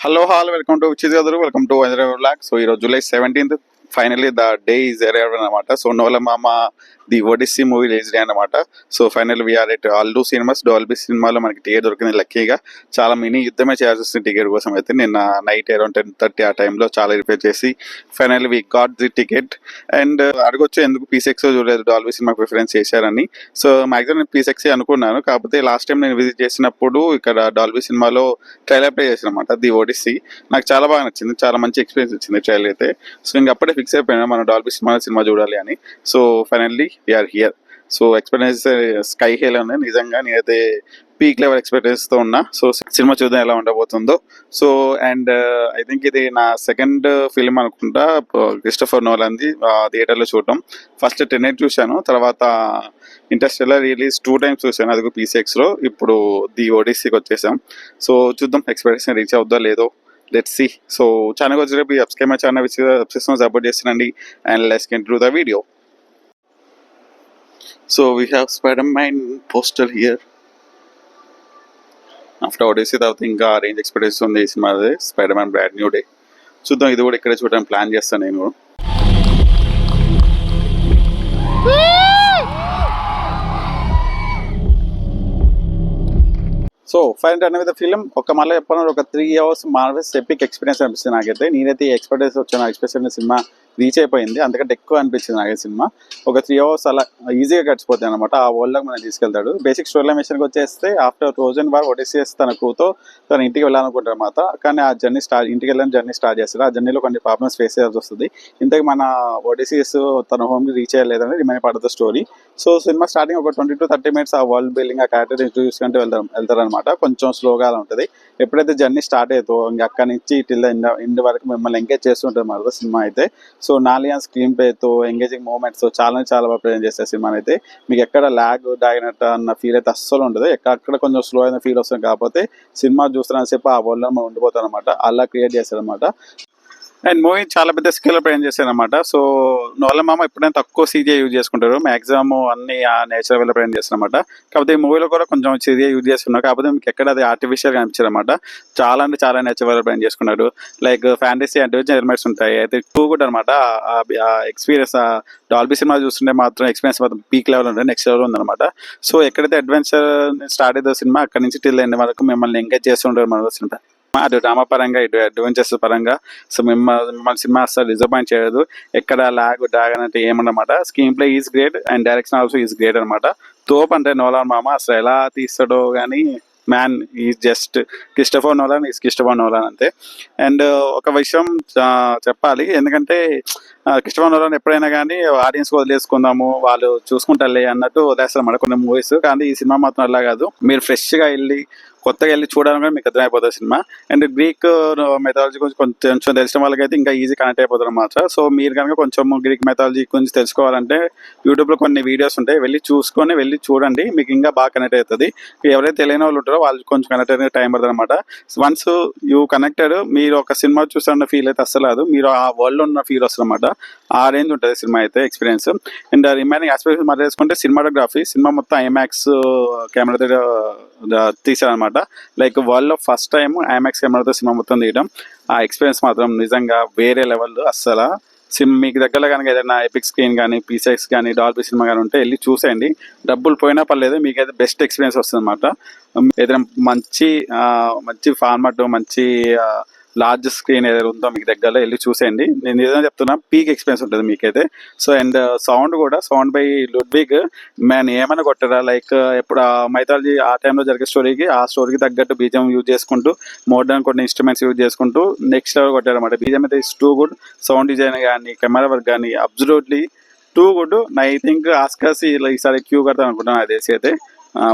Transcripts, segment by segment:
Hello, all. Welcome to Vichidgaduru. Welcome to Andhra Vlog. So, July 17th. Finally, the day is arrived anamata. So, Nola Mama, the Odyssey movie released anamata. So, finally, we are at Aldo Cinemas. Dolby Cinema lo manaki ticket dorukindi luckyగా. చాలా mini యుద్ధమే చేయాల్సిన ticket కోసం అయితే నిన్న night around 10:30 ఆ టైంలో చాలా repair చేసి finally we got the ticket. And అడగొచ్చు ఎందుకు పీసెక్స్ చూడలేదు, డాల్బీ సినిమా ప్రిఫరెన్స్ చేశారని. సో మ్యాక్సిమం నేను పీసెక్స్ అనుకున్నాను, కాకపోతే లాస్ట్ టైం నేను విజిట్ చేసినప్పుడు ఇక్కడ డాల్బీ సినిమాలో ట్రైలర్ ప్లే చేసిన అనమాట, ది ఓడిసీ. నాకు చాలా బాగా నచ్చింది, చాలా మంచి ఎక్స్పీరియన్స్ వచ్చింది ట్రైలర్ అయితే. సో ఇంక అప్పుడే ఫిక్స్ అయిపోయినా మనం డాల్బీ సినిమా చూడాలి అని. So finally we are here. So experience స్కై హేల్ ఉన్నాయి నిజంగా. నేనైతే పీక్ లెవెల్ ఎక్స్పెక్టేషన్స్ తో ఉన్నా. సో సినిమా చూద్దాం ఎలా ఉండబోతుందో. సో అండ్ ఐ థింక్ ఇది నా సెకండ్ ఫిల్మ్ అనుకుంటా క్రిస్టోఫర్ నోలాన్ది థియేటర్లో చూడటం. ఫస్ట్ టెనెట్ చూశాను, తర్వాత ఇంటర్స్టెల్లార్ రిలీజ్ 2 times చూశాను, అది పీసీఎక్స్లో. ఇప్పుడు ది ఓడిసీకి వచ్చేసాం. సో చూద్దాం ఎక్స్పెక్టేషన్ రీచ్ అవుద్దో లేదో, లెట్స్ సీ. సో ఛానల్ వచ్చి రేపు subscribe my channel which support చేస్తానండి. And let's get to the video. So we have Spider-Man poster here. After Odyssey తర్వాత ఇంకా రేంజ్ ఎక్స్పెక్టేషన్ ఉంది ఈ సినిమా, స్పైడర్-మ్యాన్ బ్రాండ్ న్యూ డే. చూద్దాం, ఇది కూడా ఇక్కడే చూడడానికి ప్లాన్ చేస్తాను నేను. సో ఫైనల్ అనేది ఫిలిం ఒక మళ్ళీ చెప్పాలంటే ఒక 3 hours మార్వెస్ ఎపిక్ ఎక్స్పీరియన్స్ అనిపిస్తుంది నాకైతే. నేనైతే ఈ ఎక్స్పెక్టేషన్ వచ్చిన ఎక్స్పెక్టేషన్ సినిమా రీచ్ అయిపోయింది, అంతకంటే ఎక్కువ అనిపించింది నాకైతే సినిమా. ఒక 3 hours అలా ఈజీగా గడిచిపోతాయి అనమాట. ఆ వరల్డ్లోకి మనం తీసుకెళ్తాడు. బేసిక్ స్టోరీ మిషన్కి వచ్చేస్తే ఆఫ్టర్ థౌజండ్ వార్ ఒడిసియస్ తన కూతో తన ఇంటికి వెళ్ళాలనుకుంటారు అనమాట. కానీ ఆ జర్నీ ఇంటికి వెళ్ళని జర్నీ స్టార్ట్ చేస్తారు. ఆ జర్నీలో కొన్ని ప్రాబ్లమ్స్ ఫేస్ చేయాల్సి వస్తుంది. ఇంతకు మన ఒడిసియస్ తన హోమ్కి రీచ్ అయ్యలేదని remain part of the story. So సినిమా స్టార్టింగ్ ఒక 20 to 30 minutes ఆ వరల్డ్ బిల్డింగ్, ఆ క్యారెక్టర్ ఇంట్రొడ్యూస్ కంటే వెళ్తారనమాట. కొంచెం స్లోగా ఉంటుంది. ఎప్పుడైతే జర్నీ స్టార్ట్ అవుతుందో ఇంకా అక్కడి నుంచి టిల్ ఎండ్ వరకు మిమ్మల్ని ఎంగేజ్ చేస్తుంటుంది అన్నమాట సినిమా అయితే. సో నాలియన్ స్క్రీన్ ప్లేతో ఎంగేజింగ్ మూమెంట్స్ చాలా బాగా ప్రజెంట్ చేస్తారు సినిమా అయితే. మీకు ఎక్కడ ల్యాగ్ డాగినట్టు అన్న ఫీల్ అయితే అస్సలు ఉండదు. ఎక్కడ కొంచెం స్లో అయిన ఫీల్ వస్తుంది, కాకపోతే సినిమా చూస్తున్న సేపు ఆ వరల్డ్లో మనం ఉండిపోతాం అనమాట. అలా క్రియేట్ చేస్తారనమాట. అండ్ మూవీ చాలా పెద్ద స్కేల్లో ప్రజెంట్ చేశారు అనమాట. సో నోలన్ మామ ఎప్పుడైనా తక్కువ సీజీ యూజ్ చేసుకుంటారు, మ్యాక్సిమం అన్ని ఆ నేచర్ వల్ల ప్రజెంట్ చేస్తారు అనమాట. కాకపోతే ఈ మూవీలో కూడా కొంచెం సీజీ యూజ్ చేస్తున్నారు, కాకపోతే మీకు ఎక్కడ అది ఆర్టిఫిషియల్గా అనిపించారు అనమాట. చాలా అంటే చాలా నేచర్ వల్ల ప్రజెంట్ చేసుకున్నారు. లైక్ ఫ్యాంటసీ అడ్వెంచర్ ఎలిమెంట్స్ ఉంటాయి అయితే టూ గుడ్ అనమాట. ఆ ఎక్స్పీరియన్స్ డాల్బీ సినిమా చూస్తుంటే మాత్రం ఎక్స్పీరియన్స్ మాత్రం పీక్ లెవెల్ ఉంటుంది, నెక్స్ట్ లెవెల్ ఉందన్నమాట. సో ఎక్కడైతే అడ్వెంచర్ స్టార్ట్ అవుతుందో సినిమా అక్కడ నుంచి టిల్ ఎండ్ వరకు మిమ్మల్ని ఎంగేజ్ చేస్తుంటారు మన సినిమా. అటు డ్రామా పరంగా ఇటు అడ్వెంచర్స్ పరంగా. సో మిమ్మల్ని సినిమా అసలు డిసప్పాయింట్ చేయదు. ఎక్కడ ల్యాగ్ డాగ్ అంటే ఏమన్నమాట. Screen play is great and direction also is great అనమాట. తోప్ అంటే నోలాన్ మామ అసలు ఎలా తీస్తాడో కానీ man is just Christopher Nolan అంతే. అండ్ ఒక విషయం చెప్పాలి, ఎందుకంటే క్రిస్టోఫర్ నోలాన్ ఎప్పుడైనా కానీ ఆడియన్స్ వదిలేసుకుందాము వాళ్ళు చూసుకుంటారులే అన్నట్టు వదిలేస్తారు అన్నమాట కొన్ని మూవీస్. కానీ ఈ సినిమా మాత్రం అలా కాదు. మీరు ఫ్రెష్గా వెళ్ళి కొత్తగా వెళ్ళి చూడాలని కూడా మీకు అర్థమైపోతుంది సినిమా. అండ్ గ్రీక్ మెథాలజీ గురించి కొంచెం తెలిసిన వాళ్ళకైతే ఇంకా ఈజీ కనెక్ట్ అయిపోతారు అన్నమాట. సో మీరు కనుక కొంచెం గ్రీక్ మెథాలజీ గురించి తెలుసుకోవాలంటే యూట్యూబ్లో కొన్ని వీడియోస్ ఉంటాయి, వెళ్ళి చూడండి, మీకు ఇంకా బాగా కనెక్ట్ అవుతుంది. ఎవరైతే తెలియని వాళ్ళు ఉంటారో వాళ్ళు కొంచెం కనెక్ట్ అయిన టైం పడుతుంది అనమాట. వన్స్ యూ కనెక్టెడ్, మీరు ఒక సినిమా చూస్తున్న ఫీల్ అయితే అస్సలు రాదు, మీరు ఆ వరల్డ్లో ఉన్న ఫీల్ వస్తుంది అనమాట. ఆ రేంజ్ ఉంటుంది సినిమా అయితే ఎక్స్పీరియన్స్. అండ్ రిమైనింగ్ ఆస్పెక్ట్స్ మరి వేసుకుంటే సినిమాటోగ్రఫీ, సినిమా మొత్తం ఐమాక్స్ కెమెరాతో తీసారనమాట. లైక్ వరల్డ్లో ఫస్ట్ టైం ఐమాక్స్ కెమెరాతో సినిమా మొత్తం తీయడం, ఆ ఎక్స్పీరియన్స్ మాత్రం నిజంగా వేరే లెవెల్. అస్సలు మీకు దగ్గరలో కనుక ఏదైనా ఎపిక్ స్క్రీన్ కానీ పీసెక్స్ కానీ డాల్బీ సినిమా కానీ ఉంటే వెళ్ళి చూసేయండి. డబ్బులు పోయినా పర్లేదు, మీకైతే బెస్ట్ ఎక్స్పీరియన్స్ వస్తుంది అనమాట. ఏదైనా మంచి ఫార్మాట్, మంచి లార్జ్ స్క్రీన్ ఏదైనా ఉందో మీకు దగ్గరలో వెళ్ళి చూసేయండి. నేను ఏదైనా చెప్తున్నా, పీక్ ఎక్స్పీరియన్స్ ఉంటుంది మీకైతే. So and sound by Ludwig man ఏమైనా కొట్టారా, లైక్ ఇప్పుడు మైథాలజీ ఆ టైంలో జరిగే ఆ స్టోరీకి తగ్గట్టు బీజం యూజ్ చేసుకుంటూ మోడర్న్ కొన్ని ఇన్స్ట్రుమెంట్స్ యూజ్ చేసుకుంటూ నెక్స్ట్ లెవెల్ కొట్టారన్నమాట. బీజం అయితే is too good. Sound design కానీ కెమెరా వర్క్ కానీ absolutely too good. I think Oscars ఈసారి క్యూ కడతాను అనుకుంటున్నాను ఆ దేశీ అయితే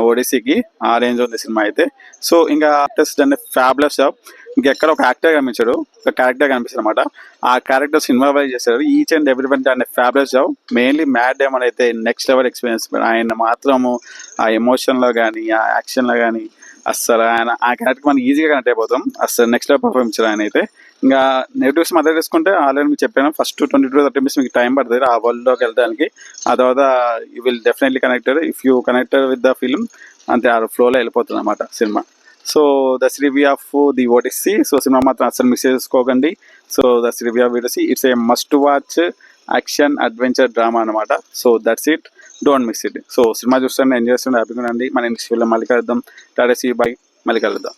ఓడిసీకి. ఆ రేంజ్ ఉంది సినిమా అయితే. సో ఇంకా ఆర్టిస్ట్ అంటే ఫ్యాబులస్ జాబ్. ఇంకెక్కడ ఒక యాక్టర్ కనిపించాడు, ఒక క్యారెక్టర్ కనిపిస్తుంది అనమాట. ఆ క్యారెక్టర్ సినిమా వైజ్ చేశారు. ఈచ్ అండ్ ఎవ్రీవన్ అంటే fabulous job. Mainly mat Daemon అయితే నెక్స్ట్ లెవెల్ ఎక్స్పీరియన్స్. ఆయన మాత్రము ఆ ఎమోషన్లో కానీ ఆ యాక్షన్లో కానీ అస్సలు ఆ క్యారెక్టర్ మనం ఈజీగా కనెక్ట్ అయిపోతాం. అస్సలు నెక్స్ట్ లెవెల్ పర్ఫార్మ్ ఇచ్చారు ఆయన అయితే. ఇంకా నెగిటివ్స్ మద్దతు తీసుకుంటే ఆల్రెడీ మీకు చెప్పాను, ఫస్ట్ 20 to 30 minutes మీకు టైం పడుతుంది ఆ వరల్డ్లోకి వెళ్ళడానికి. ఆ తర్వాత you will definitely connected if you connected with the film. అంతే ఆ ఫ్లోలో వెళ్ళిపోతుంది అన్నమాట సినిమా. So that's review of the OTC. So సినిమా మాత్రం అసలు మిస్ చేసుకోకండి. So that's review of OTC. It's a must watch action adventure drama అనమాట. So that's it, don't miss it. So సినిమా చూస్తుంటే ఎంజాయ్ చేస్తుంటే హ్యాపీగా ఉండండి. మన నెక్స్ట్ ఫిల్మ్ మళ్ళీ కలుద్దాం. టాటా సీ బై, మళ్ళీ కలుద్దాం.